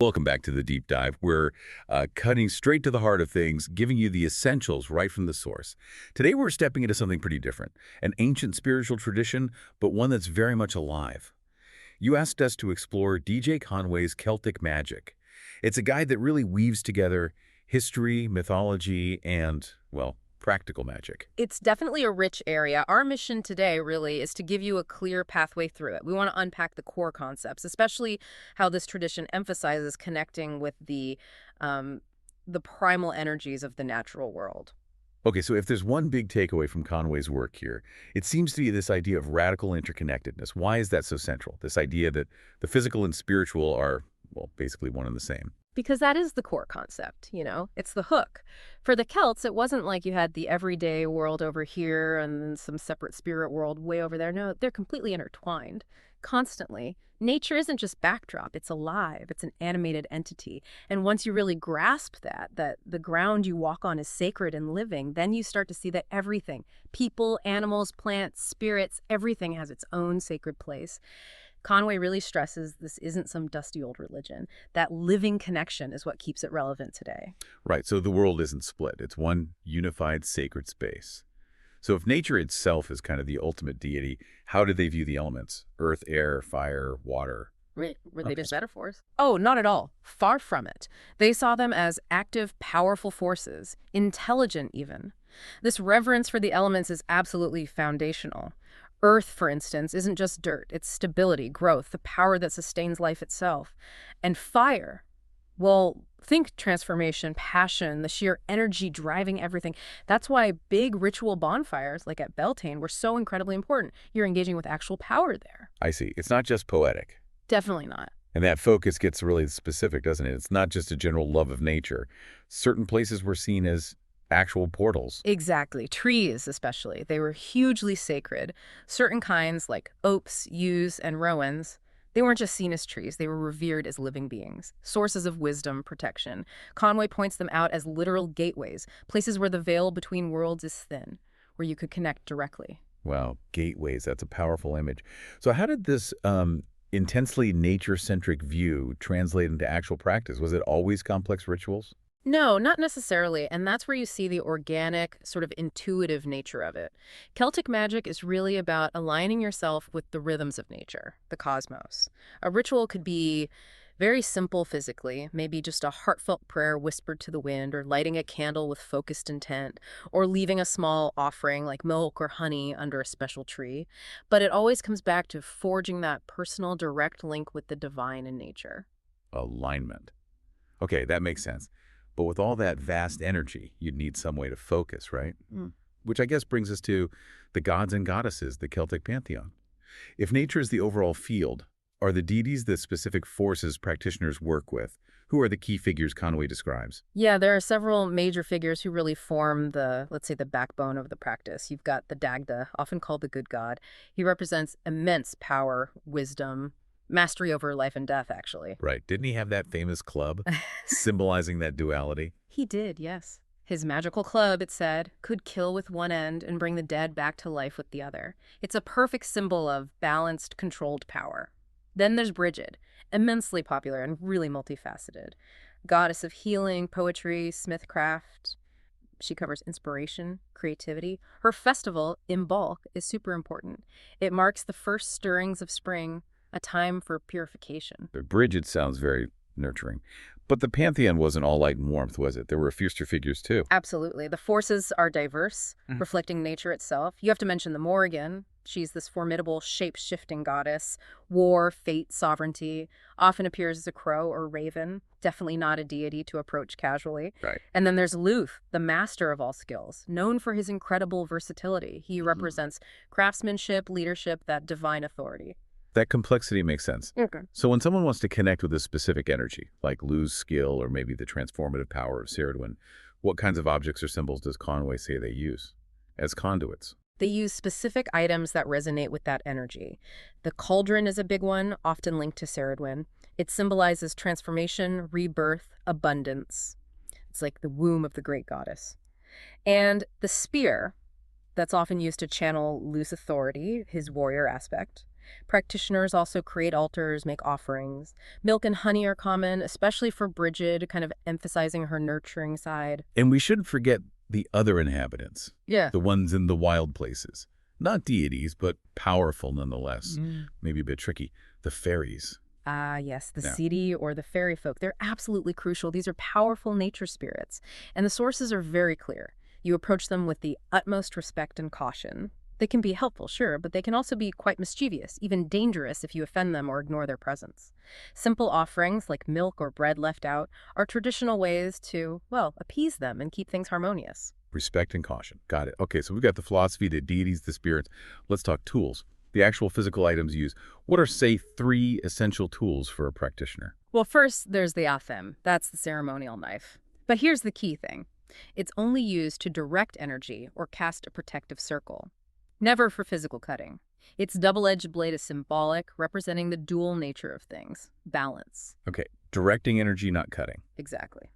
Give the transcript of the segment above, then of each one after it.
Welcome back to the deep dive. We're cutting straight to the heart of things, giving you the essentials right from the source. Today we're stepping into something pretty different, an ancient spiritual tradition, but one that's very much alive. You asked us to explore DJ Conway's Celtic Magic. It's a guide that really weaves together history, mythology, and, well, practical magic. It's definitely a rich area. Our mission today really is to give you a clear pathway through it. We want to unpack the core concepts, especially how this tradition emphasizes connecting with the primal energies of the natural world. Okay, so if there's one big takeaway from Conway's work here, it seems to be this idea of radical interconnectedness. Why is that so central? This idea that the physical and spiritual are, well, basically one and the same. Because that is the core concept, It's the hook. For the Celts, it wasn't like you had the everyday world over here and then some separate spirit world way over there. No, they're completely intertwined, constantly. Nature isn't just backdrop, it's alive, it's an animated entity. And once you really grasp that the ground you walk on is sacred and living, then you start to see that everything, people, animals, plants, spirits, everything has its own sacred place. Conway really stresses this isn't some dusty old religion. That living connection is what keeps it relevant today. Right, so the world isn't split. It's one unified sacred space. So if nature itself is kind of the ultimate deity, how did they view the elements? Earth, air, fire, water? Were they Okay. just metaphors? Oh, not at all. Far from it. They saw them as active, powerful forces, intelligent even. This reverence for the elements is absolutely foundational. Earth, for instance, isn't just dirt. It's stability, growth, the power that sustains life itself. And fire, well, think transformation, passion, the sheer energy driving everything. That's why big ritual bonfires, like at Beltane, were so incredibly important. You're engaging with actual power there. I see. It's not just poetic. Definitely not. And that focus gets really specific, doesn't it? It's not just a general love of nature. Certain places were seen as actual portals. Exactly. Trees, especially. They were hugely sacred. Certain kinds, like oaks, yews, and rowans, they weren't just seen as trees. They were revered as living beings, sources of wisdom, protection. Conway points them out as literal gateways, places where the veil between worlds is thin, where you could connect directly. Wow, gateways, that's a powerful image. So how did this intensely nature-centric view translate into actual practice? Was it always complex rituals? No, not necessarily, and that's where you see the organic, sort of intuitive nature of it. Celtic magic is really about aligning yourself with the rhythms of nature, the cosmos. A ritual could be very simple physically, maybe just a heartfelt prayer whispered to the wind, or lighting a candle with focused intent, or leaving a small offering like milk or honey under a special tree. But it always comes back to forging that personal, direct link with the divine in nature. Alignment. Okay, that makes sense. But with all that vast energy, you'd need some way to focus, right? Mm. Which I guess brings us to the gods and goddesses, the Celtic pantheon. If nature is the overall field, are the deities the specific forces practitioners work with? Who are the key figures Conway describes? Yeah, there are several major figures who really form let's say, the backbone of the practice. You've got the Dagda, often called the good god. He represents immense power, wisdom, mastery over life and death, actually. Right. Didn't he have that famous club symbolizing that duality? He did, yes. His magical club, it said, could kill with one end and bring the dead back to life with the other. It's a perfect symbol of balanced, controlled power. Then there's Brigid, immensely popular and really multifaceted. Goddess of healing, poetry, smithcraft. She covers inspiration, creativity. Her festival, Imbolc, is super important. It marks the first stirrings of spring, a time for purification. But Brigid sounds very nurturing. But the pantheon wasn't all light and warmth, was it? There were fiercer figures, too. Absolutely. The forces are diverse, reflecting nature itself. You have to mention the Morrigan. She's this formidable, shape-shifting goddess. War, fate, sovereignty. Often appears as a crow or raven. Definitely not a deity to approach casually. Right. And then there's Luth, the master of all skills, known for his incredible versatility. He represents craftsmanship, leadership, that divine authority. That complexity makes sense. Okay. So when someone wants to connect with a specific energy, like Lu's skill or maybe the transformative power of Ceridwen, what kinds of objects or symbols does Conway say they use as conduits? They use specific items that resonate with that energy. The cauldron is a big one, often linked to Ceridwen. It symbolizes transformation, rebirth, abundance. It's like the womb of the great goddess. And the spear, that's often used to channel Lu's authority, his warrior aspect. Practitioners also create altars, make offerings. Milk and honey are common, especially for Brigid, kind of emphasizing her nurturing side. And we shouldn't forget the other inhabitants, Yeah. the ones in the wild places. Not deities, but powerful nonetheless. Mm. Maybe a bit tricky. The fairies. Ah, yes, the Yeah. seedy or the fairy folk. They're absolutely crucial. These are powerful nature spirits, and the sources are very clear. You approach them with the utmost respect and caution. They can be helpful, sure, but they can also be quite mischievous, even dangerous if you offend them or ignore their presence. Simple offerings, like milk or bread left out, are traditional ways to, well, appease them and keep things harmonious. Respect and caution. Got it. Okay, so we've got the philosophy, the deities, the spirits. Let's talk tools. The actual physical items used. What are, say, 3 essential tools for a practitioner? Well, first, there's the athem. That's the ceremonial knife. But here's the key thing. It's only used to direct energy or cast a protective circle. Never for physical cutting. Its double-edged blade is symbolic, representing the dual nature of things. Balance. Okay, directing energy, not cutting. Exactly.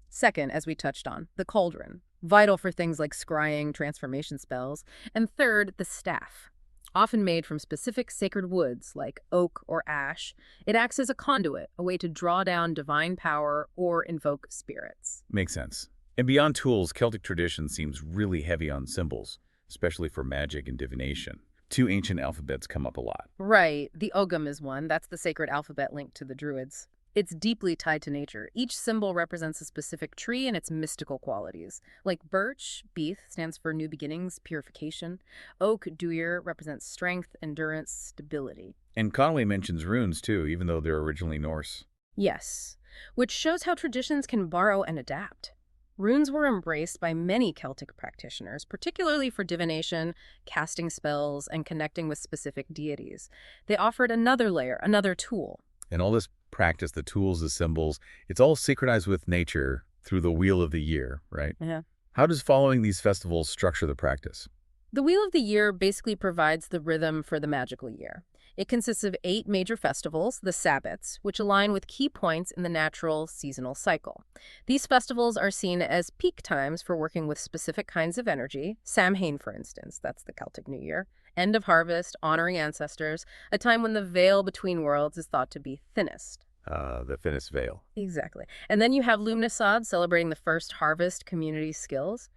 Second, as we touched on, the cauldron. Vital for things like scrying, transformation spells. And third, the staff. Often made from specific sacred woods like oak or ash, it acts as a conduit, a way to draw down divine power or invoke spirits. Makes sense. And beyond tools, Celtic tradition seems really heavy on symbols, especially for magic and divination. 2 ancient alphabets come up a lot. Right. The Ogham is one. That's the sacred alphabet linked to the Druids. It's deeply tied to nature. Each symbol represents a specific tree and its mystical qualities. Like birch, beith stands for new beginnings, purification. Oak, dwyer, represents strength, endurance, stability. And Conway mentions runes, too, even though they're originally Norse. Yes, which shows how traditions can borrow and adapt. Runes were embraced by many Celtic practitioners, particularly for divination, casting spells, and connecting with specific deities. They offered another layer, another tool. And all this practice, the tools, the symbols, it's all synchronized with nature through the Wheel of the Year, right? Yeah. How does following these festivals structure the practice? The Wheel of the Year basically provides the rhythm for the magical year. It consists of 8 major festivals, the Sabbats, which align with key points in the natural seasonal cycle. These festivals are seen as peak times for working with specific kinds of energy. Samhain, for instance, that's the Celtic New Year. End of harvest, honoring ancestors, a time when the veil between worlds is thought to be thinnest. The thinnest veil. Exactly. And then you have Lumnasad, celebrating the first harvest community skills.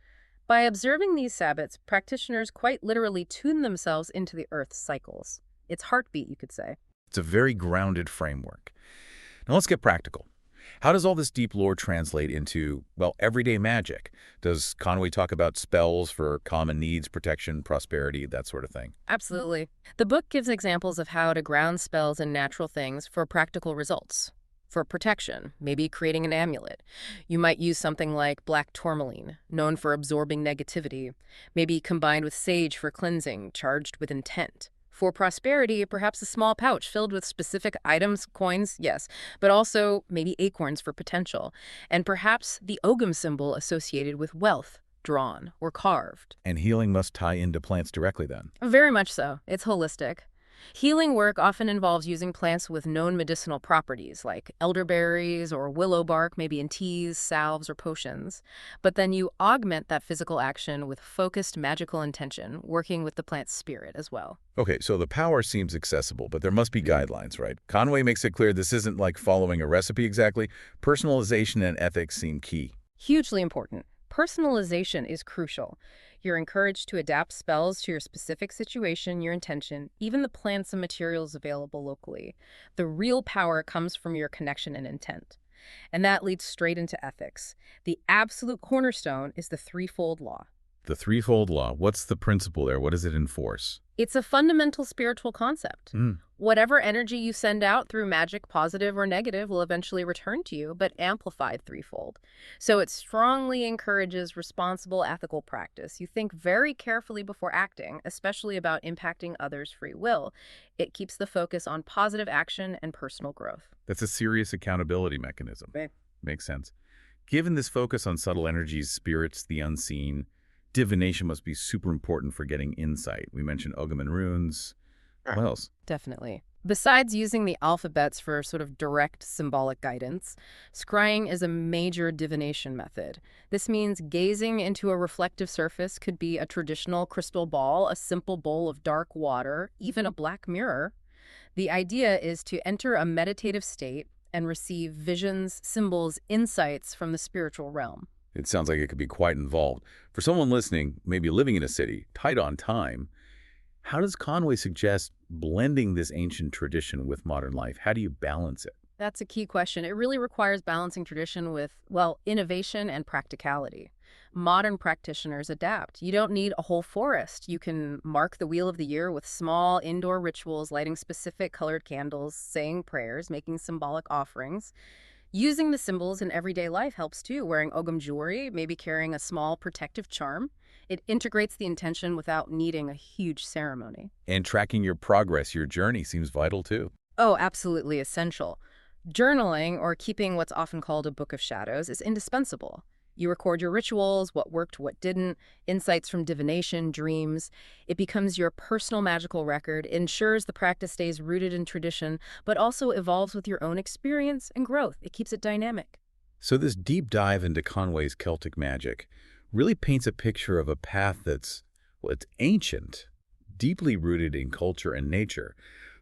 By observing these Sabbats, practitioners quite literally tune themselves into the Earth's cycles. Its heartbeat, you could say. It's a very grounded framework. Now let's get practical. How does all this deep lore translate into, well, everyday magic? Does Conway talk about spells for common needs, protection, prosperity, that sort of thing? Absolutely. The book gives examples of how to ground spells in natural things for practical results. For protection, maybe creating an amulet. You might use something like black tourmaline, known for absorbing negativity, maybe combined with sage for cleansing, charged with intent. For prosperity, perhaps a small pouch filled with specific items, coins, yes, but also maybe acorns for potential, and perhaps the Ogham symbol associated with wealth, drawn or carved. And healing must tie into plants directly then. Very much so. It's holistic. Healing work often involves using plants with known medicinal properties, like elderberries or willow bark, maybe in teas, salves, or potions. But then you augment that physical action with focused magical intention, working with the plant's spirit as well. Okay, so the power seems accessible, but there must be guidelines, right? Conway makes it clear this isn't like following a recipe exactly. Personalization and ethics seem key. Hugely important. Personalization is crucial. You're encouraged to adapt spells to your specific situation, your intention, even the plants and materials available locally. The real power comes from your connection and intent. And that leads straight into ethics. The absolute cornerstone is the threefold law. The threefold law, what's the principle there? What does it enforce? It's a fundamental spiritual concept. Whatever energy you send out through magic, positive or negative, will eventually return to you, but amplified threefold. So it strongly encourages responsible, ethical practice. You think very carefully before acting, especially about impacting others' free will. It keeps the focus on positive action and personal growth. That's a serious accountability mechanism. Right. Makes sense. Given this focus on subtle energies, spirits, the unseen, divination must be super important for getting insight. We mentioned Ogham and runes. What else? Definitely. Besides using the alphabets for sort of direct symbolic guidance, scrying is a major divination method. This means gazing into a reflective surface could be a traditional crystal ball, a simple bowl of dark water, even a black mirror. The idea is to enter a meditative state and receive visions, symbols, insights from the spiritual realm. It sounds like it could be quite involved. For someone listening, maybe living in a city, tight on time, how does Conway suggest blending this ancient tradition with modern life? How do you balance it? That's a key question. It really requires balancing tradition with, well, innovation and practicality. Modern practitioners adapt. You don't need a whole forest. You can mark the wheel of the year with small indoor rituals, lighting specific colored candles, saying prayers, making symbolic offerings. Using the symbols in everyday life helps too, wearing ogam jewelry, maybe carrying a small protective charm. It integrates the intention without needing a huge ceremony. And tracking your progress, your journey seems vital too. Oh, absolutely essential. Journaling, or keeping what's often called a book of shadows, is indispensable. You record your rituals, what worked, what didn't, insights from divination, dreams. It becomes your personal magical record, ensures the practice stays rooted in tradition, but also evolves with your own experience and growth. It keeps it dynamic. So this deep dive into Conway's Celtic magic really paints a picture of a path that's, well, it's ancient, deeply rooted in culture and nature,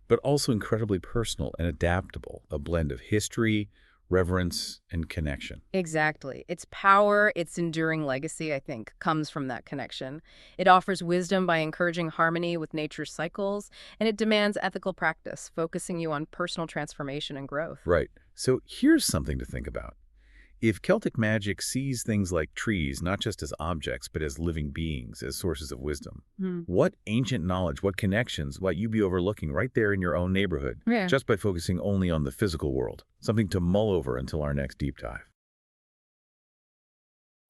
but also incredibly personal and adaptable, a blend of history, reverence, and connection. Exactly. Its power, its enduring legacy, I think, comes from that connection. It offers wisdom by encouraging harmony with nature's cycles, and it demands ethical practice, focusing you on personal transformation and growth. Right. So here's something to think about. If Celtic magic sees things like trees not just as objects, but as living beings, as sources of wisdom, what ancient knowledge, what connections might you be overlooking right there in your own neighborhood, Yeah. just by focusing only on the physical world? Something to mull over until our next deep dive.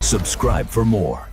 Subscribe for more.